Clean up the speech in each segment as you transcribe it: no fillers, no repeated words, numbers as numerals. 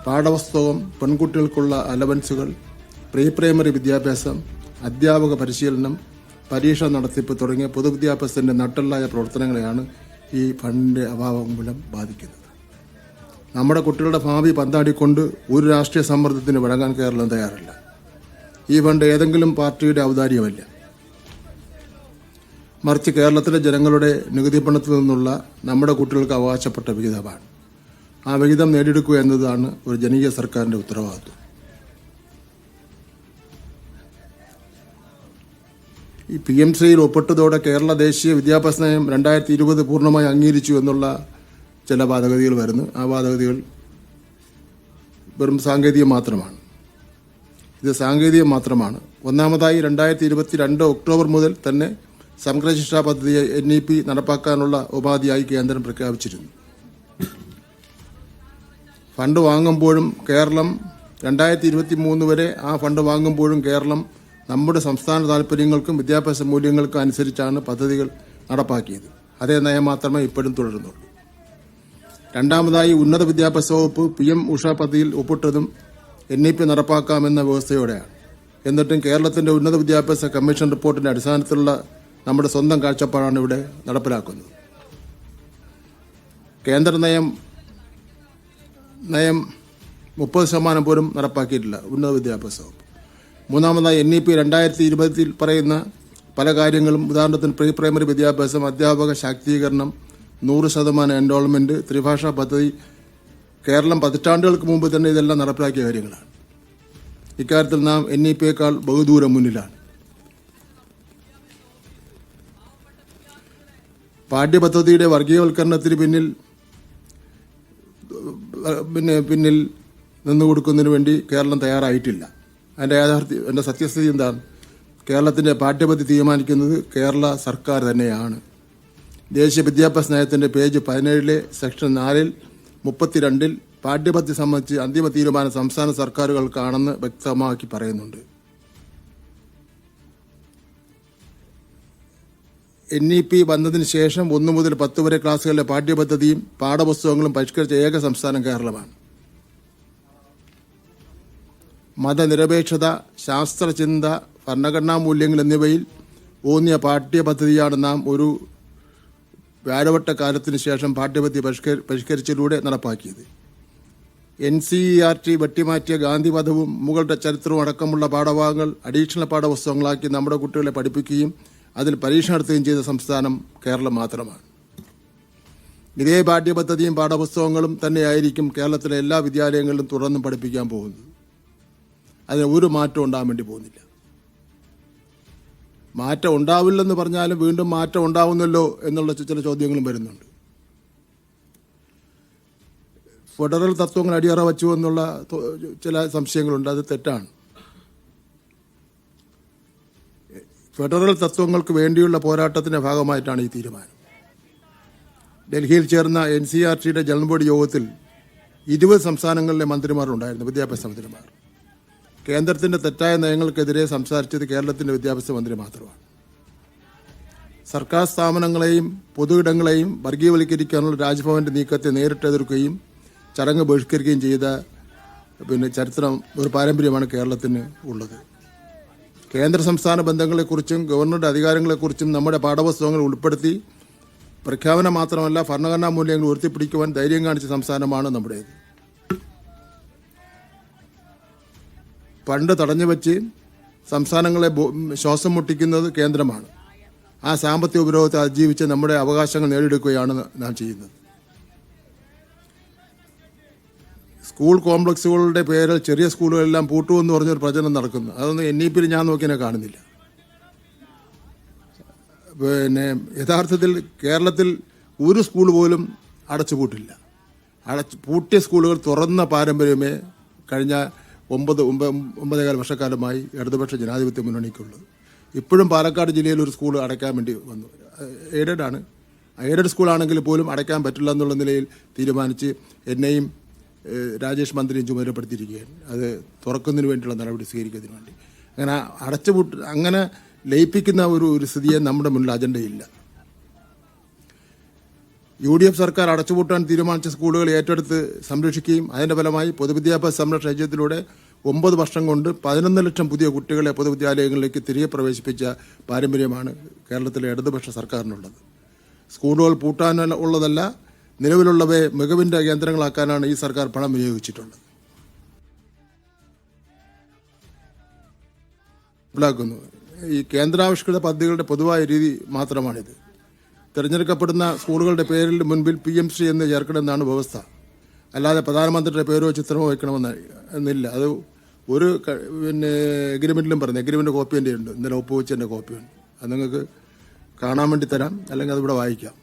പാഠപുസ്തകം, പെൺകുട്ടികൾക്കുള്ള അലവൻസുകൾ, pre primary വിദ്യാഭ്യാസം, അധ്യാപക പരിശീലനം, പരീക്ഷ നടത്തിപ്പ് തുടങ്ങിയ പൊതുവിദ്യാഭ്യാസത്തിൻ്റെ നട്ടെല്ലായ പ്രവർത്തനങ്ങളെയാണ് ഈ ഫണ്ടിൻ്റെ അഭാവം മൂലം ബാധിക്കുന്നത്. നമ്മുടെ കുട്ടികളുടെ ഭാവി പന്താടിക്കൊണ്ട് ഒരു രാഷ്ട്രീയ സമ്മർദ്ദത്തിന് വഴങ്ങാൻ കേരളം തയ്യാറല്ല. ഈ ഫണ്ട് ഏതെങ്കിലും പാർട്ടിയുടെ ഔദാര്യമല്ല, മറിച്ച് കേരളത്തിലെ ജനങ്ങളുടെ നികുതി പണത്തിൽ നിന്നുള്ള നമ്മുടെ കുട്ടികൾക്ക് അവകാശപ്പെട്ട വിഹിതമാണ്. ആ വിഹിതം നേടിയെടുക്കുക എന്നതാണ് ഒരു ജനകീയ സർക്കാരിൻ്റെ ഉത്തരവാദിത്വം. ഈ PMCയിൽ ഒപ്പിട്ടതോടെ കേരള ദേശീയ വിദ്യാഭ്യാസ നയം 2020 പൂർണ്ണമായി അംഗീകരിച്ചു എന്നുള്ള ചില വാദഗതികൾ വരുന്നു. ആ വാദഗതികൾ വെറും സാങ്കേതികം മാത്രമാണ്. ഇത് സാങ്കേതികം മാത്രമാണ്. ഒന്നാമതായി 2022 ഒക്ടോബർ മുതൽ തന്നെ സമഗ്ര ശിക്ഷാ പദ്ധതിയെ NEP നടപ്പാക്കാനുള്ള ഉപാധിയായി കേന്ദ്രം പ്രഖ്യാപിച്ചിരുന്നു. ഫണ്ട് വാങ്ങുമ്പോഴും കേരളം 2023 വരെ ആ ഫണ്ട് വാങ്ങുമ്പോഴും കേരളം നമ്മുടെ സംസ്ഥാന താൽപ്പര്യങ്ങൾക്കും വിദ്യാഭ്യാസ മൂല്യങ്ങൾക്കും അനുസരിച്ചാണ് പദ്ധതികൾ നടപ്പാക്കിയത്. അതേ നയം മാത്രമേ ഇപ്പോഴും തുടരുന്നുള്ളൂ. രണ്ടാമതായി ഉന്നത വിദ്യാഭ്യാസ വകുപ്പ് PM ഉഷ പദ്ധതിയിൽ ഒപ്പിട്ടതും NEP നടപ്പാക്കാമെന്ന വ്യവസ്ഥയോടെയാണ്. എന്നിട്ടും കേരളത്തിന്റെ ഉന്നത വിദ്യാഭ്യാസ കമ്മീഷൻ റിപ്പോർട്ടിന്റെ അടിസ്ഥാനത്തിലുള്ള നമ്മുടെ സ്വന്തം കാഴ്ചപ്പാടാണ് ഇവിടെ നടപ്പിലാക്കുന്നത്. കേന്ദ്ര നയം 30% പോലും നടപ്പാക്കിയിട്ടില്ല ഉന്നത വിദ്യാഭ്യാസ വകുപ്പ്. മൂന്നാമതായി NEP 2020 പറയുന്ന പല കാര്യങ്ങളും, ഉദാഹരണത്തിന് പ്രീ പ്രൈമറി വിദ്യാഭ്യാസം, അധ്യാപക ശാക്തീകരണം, 100% എൻറോൾമെന്റ്, ത്രിഭാഷാ പദ്ധതി, കേരളം പതിറ്റാണ്ടുകൾക്ക് മുമ്പ് തന്നെ ഇതെല്ലാം നടപ്പിലാക്കിയ കാര്യങ്ങളാണ്. ഇക്കാര്യത്തിൽ നാം NEPയേക്കാൾ ബഹുദൂരം മുന്നിലാണ്. പാഠ്യപദ്ധതിയുടെ വർഗീയവൽക്കരണത്തിന് പിന്നിൽ നിന്നുകൊടുക്കുന്നതിന് വേണ്ടി കേരളം തയ്യാറായിട്ടില്ല. അതിൻ്റെ സത്യസ്ഥിതി എന്താണ്? കേരളത്തിൻ്റെ പാഠ്യപദ്ധതി തീരുമാനിക്കുന്നത് കേരള സർക്കാർ തന്നെയാണ്. ദേശീയ വിദ്യാഭ്യാസ നയത്തിൻ്റെ പേജ് 17 സെക്ഷൻ 4 32 പാഠ്യപദ്ധതി സംബന്ധിച്ച് അന്തിമ തീരുമാനം സംസ്ഥാന സർക്കാരുകൾക്കാണെന്ന് വ്യക്തമാക്കി പറയുന്നുണ്ട്. NEP വന്നതിന് ശേഷം 1 മുതൽ 10 വരെ ക്ലാസ്സുകളിലെ പാഠ്യപദ്ധതിയും പാഠപുസ്തകങ്ങളും പരിഷ്കരിച്ച ഏക സംസ്ഥാനം കേരളമാണ്. മതനിരപേക്ഷത, ശാസ്ത്രചിന്ത, ഭരണഘടനാ മൂല്യങ്ങൾ എന്നിവയിൽ ഊന്നിയ പാഠ്യപദ്ധതിയാണ് നാം ഒരു വ്യാഴവട്ട കാലത്തിന് ശേഷം പാഠ്യപദ്ധതി പരിഷ്കരിച്ചതിലൂടെ നടപ്പാക്കിയത്. NCERT വെട്ടിമാറ്റിയ ഗാന്ധിവധവും മുഗളുടെ ചരിത്രവും അടക്കമുള്ള പാഠഭാഗങ്ങൾ അഡീഷണൽ പാഠപുസ്തകങ്ങളാക്കി നമ്മുടെ കുട്ടികളെ പഠിപ്പിക്കുകയും അതിൽ പരീക്ഷ നടത്തുകയും ചെയ്ത സംസ്ഥാനം കേരളം മാത്രമാണ്. ഇതേ പാഠ്യപദ്ധതിയും പാഠപുസ്തകങ്ങളും തന്നെയായിരിക്കും കേരളത്തിലെ എല്ലാ വിദ്യാലയങ്ങളിലും തുടർന്നും പഠിപ്പിക്കാൻ പോകുന്നത്. അതിന് ഒരു മാറ്റം ഉണ്ടാകാൻ വേണ്ടി പോകുന്നില്ല. മാറ്റം ഉണ്ടാവില്ലെന്ന് പറഞ്ഞാലും വീണ്ടും മാറ്റം ഉണ്ടാവുന്നല്ലോ എന്നുള്ള ചില ചോദ്യങ്ങളും വരുന്നുണ്ട്. ഫെഡറൽ തത്വങ്ങൾ അടിയറ വച്ചു എന്നുള്ള ചില സംശയങ്ങളുണ്ട്. അത് തെറ്റാണ്. ഫെഡറൽ തത്വങ്ങൾക്ക് വേണ്ടിയുള്ള പോരാട്ടത്തിന്റെ ഭാഗമായിട്ടാണ് ഈ തീരുമാനം. ഡൽഹിയിൽ ചേർന്ന NCERTയുടെ ജനറൽ ബോഡി യോഗത്തിൽ 20 സംസ്ഥാനങ്ങളിലെ മന്ത്രിമാരുണ്ടായിരുന്നു, വിദ്യാഭ്യാസ മന്ത്രിമാർ. കേന്ദ്രത്തിന്റെ തെറ്റായ നയങ്ങൾക്കെതിരെ സംസാരിച്ചത് കേരളത്തിന്റെ വിദ്യാഭ്യാസ മന്ത്രി മാത്രമാണ്. സർക്കാർ സ്ഥാപനങ്ങളെയും പൊതുയിടങ്ങളെയും വർഗീയവൽക്കരിക്കാനുള്ള രാജ്ഭവന്റെ നീക്കത്തെ നേരിട്ട് എതിർക്കുകയും ചടങ്ങ് ബഹിഷ്കരിക്കുകയും ചെയ്ത ചരിത്രം, ഒരു പാരമ്പര്യമാണ് കേരളത്തിന് ഉള്ളത്. കേന്ദ്ര സംസ്ഥാന ബന്ധങ്ങളെക്കുറിച്ചും ഗവർണറുടെ അധികാരങ്ങളെക്കുറിച്ചും നമ്മുടെ പാഠപുസ്തകങ്ങൾ ഉൾപ്പെടുത്തി പ്രഖ്യാപനം മാത്രമല്ല ഭരണഘടനാ മൂല്യങ്ങൾ ഉയർത്തിപ്പിടിക്കുവാൻ ധൈര്യം കാണിച്ച സംസ്ഥാനമാണ് നമ്മുടേത്. ഫണ്ട് തടഞ്ഞുവെച്ച് സംസ്ഥാനങ്ങളെ ശ്വാസം മുട്ടിക്കുന്നത് കേന്ദ്രമാണ്. ആ സാമ്പത്തിക ഉപരോധത്തെ അതിജീവിച്ച് നമ്മുടെ അവകാശങ്ങൾ നേടിയെടുക്കുകയാണ് നാം ചെയ്യുന്നത്. സ്കൂൾ കോംപ്ലക്സുകളുടെ പേരിൽ ചെറിയ സ്കൂളുകളെല്ലാം പൂട്ടുമെന്ന് പറഞ്ഞൊരു പ്രചരണം നടക്കുന്നു. അതൊന്നും NEPയിൽ ഞാൻ നോക്കിയാൽ കാണുന്നില്ല. യഥാർത്ഥത്തിൽ കേരളത്തിൽ ഒരു സ്കൂൾ പോലും അടച്ചുപൂട്ടില്ല. പൂട്ടിയ സ്കൂളുകൾ തുറന്ന പാരമ്പര്യമേ കഴിഞ്ഞ 9 വർഷക്കാലമായി ഇടതുപക്ഷ ജനാധിപത്യ മുന്നണിക്കുള്ളത്. ഇപ്പോഴും പാലക്കാട് ജില്ലയിൽ ഒരു സ്കൂൾ അടയ്ക്കാൻ വേണ്ടി വന്നു. എയ്ഡഡ് ആണ്. എയ്ഡഡ് സ്കൂളാണെങ്കിൽ പോലും അടയ്ക്കാൻ പറ്റില്ല എന്നുള്ള നിലയിൽ തീരുമാനിച്ച് എന്നെയും രാജേഷ് മന്ത്രിയും ചുമതലപ്പെടുത്തിയിരിക്കുകയാണ്. അത് തുറക്കുന്നതിന് വേണ്ടിയുള്ള നടപടി സ്വീകരിക്കുന്നതിന് വേണ്ടി. അങ്ങനെ ലയിപ്പിക്കുന്ന ഒരു സ്ഥിതിയെ നമ്മുടെ മുന്നിൽ അജണ്ടയില്ല. UDF സർക്കാർ അടച്ചുപൂട്ടാൻ തീരുമാനിച്ച സ്കൂളുകൾ ഏറ്റെടുത്ത് സംരക്ഷിക്കുകയും അതിന്റെ ഫലമായി പൊതുവിദ്യാഭ്യാസ സംരക്ഷണ യജ്ഞത്തിലൂടെ 9 വർഷം കൊണ്ട് 11 ലക്ഷം പുതിയ കുട്ടികളെ പൊതുവിദ്യാലയങ്ങളിലേക്ക് തിരികെ പ്രവേശിപ്പിച്ച പാരമ്പര്യമാണ് കേരളത്തിലെ ഇടതുപക്ഷ സർക്കാരിനുള്ളത്. സ്കൂളുകൾ പൂട്ടാനുള്ളതല്ല, നിലവിലുള്ളവയെ മികവിന്റെ കേന്ദ്രങ്ങളാക്കാനാണ് ഈ സർക്കാർ പണം വിനിയോഗിച്ചിട്ടുള്ളത്. ഈ കേന്ദ്രാവിഷ്കൃത പദ്ധതികളുടെ പൊതുവായ രീതി മാത്രമാണിത്. തിരഞ്ഞെടുക്കപ്പെടുന്ന സ്കൂളുകളുടെ പേരിൽ മുൻപിൽ PM ശ്രീ എന്ന് ചേർക്കണമെന്നാണ് വ്യവസ്ഥ. അല്ലാതെ പ്രധാനമന്ത്രിയുടെ പേരോ ചിത്രമോ വയ്ക്കണമെന്നില്ല. അത് ഒരു എഗ്രിമെന്റിലും പറഞ്ഞു. എഗ്രിമെന്റ് കോപ്പി എൻ്റെ ഉണ്ട്, ഇന്നലെ ഒപ്പുവെച്ചതിൻ്റെ കോപ്പിയുണ്ട്. അത് നിങ്ങൾക്ക് കാണാൻ വേണ്ടി തരാം, അല്ലെങ്കിൽ അതിവിടെ വായിക്കാം.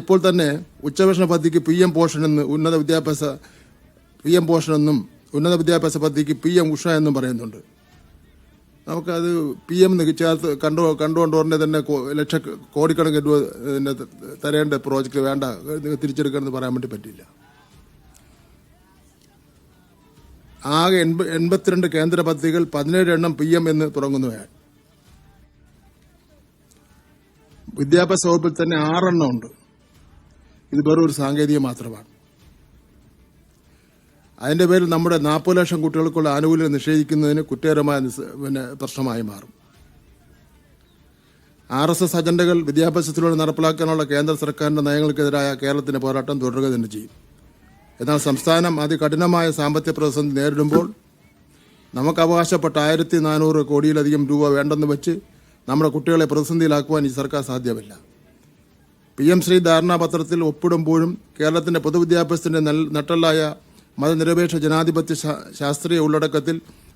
ഇപ്പോൾ തന്നെ ഉച്ചഭക്ഷണ പദ്ധതിക്ക് PM പോഷൻ എന്ന് ഉന്നത വിദ്യാഭ്യാസ പദ്ധതിക്ക് PM ഉഷ എന്നും പറയുന്നുണ്ട്. നമുക്കത് PM ചേർത്ത് കണ്ടുകൊണ്ട് ഉടനെ തന്നെ കോടിക്കണക്കിന് രൂപ തരേണ്ട പ്രോജക്റ്റ് വേണ്ട, തിരിച്ചെടുക്കണമെന്ന് പറയാൻ വേണ്ടി പറ്റില്ല. ആകെ 82 കേന്ദ്ര പദ്ധതികൾ 17 എണ്ണം PM എന്ന് തുടങ്ങുന്നവയാണ്. വിദ്യാഭ്യാസ വകുപ്പിൽ തന്നെ 6 എണ്ണം ഉണ്ട്. ഇത് വെറും ഒരു സാങ്കേതികം മാത്രമാണ്. അതിന്റെ പേരിൽ നമ്മുടെ 40 ലക്ഷം കുട്ടികൾക്കുള്ള ആനുകൂല്യം നിഷേധിക്കുന്നതിന് കുറ്റകരമായ പ്രശ്നമായി മാറും. RSS അജണ്ടകൾ വിദ്യാഭ്യാസത്തിലൂടെ നടപ്പിലാക്കാനുള്ള കേന്ദ്ര സർക്കാരിന്റെ നയങ്ങൾക്കെതിരായ കേരളത്തിന്റെ പോരാട്ടം തുടരുക തന്നെ ചെയ്യും. എന്നാൽ സംസ്ഥാനം അതികഠിനമായ സാമ്പത്തിക പ്രതിസന്ധി നേരിടുമ്പോൾ നമുക്ക് അവകാശപ്പെട്ട 1400 കോടിയിലധികം രൂപ വേണ്ടെന്ന് വെച്ച് നമ്മുടെ കുട്ടികളെ പ്രതിസന്ധിയിലാക്കുവാൻ ഈ സർക്കാർ സാധ്യമല്ല. PM ശ്രീ ധാരണാപത്രത്തിൽ ഒപ്പിടുമ്പോഴും കേരളത്തിന്റെ പൊതുവിദ്യാഭ്യാസത്തിന്റെ നട്ടെല്ലായ മതനിരപേക്ഷ ജനാധിപത്യ ശാസ്ത്രീയ ഉള്ളടക്കത്തിൽ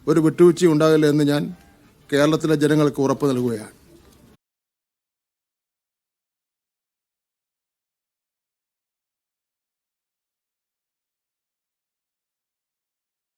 ഒരു വിട്ടുവീഴ്ച ഉണ്ടാകില്ല എന്ന് ഞാൻ കേരളത്തിലെ ജനങ്ങൾക്ക് ഉറപ്പ് നൽകുകയാണ്.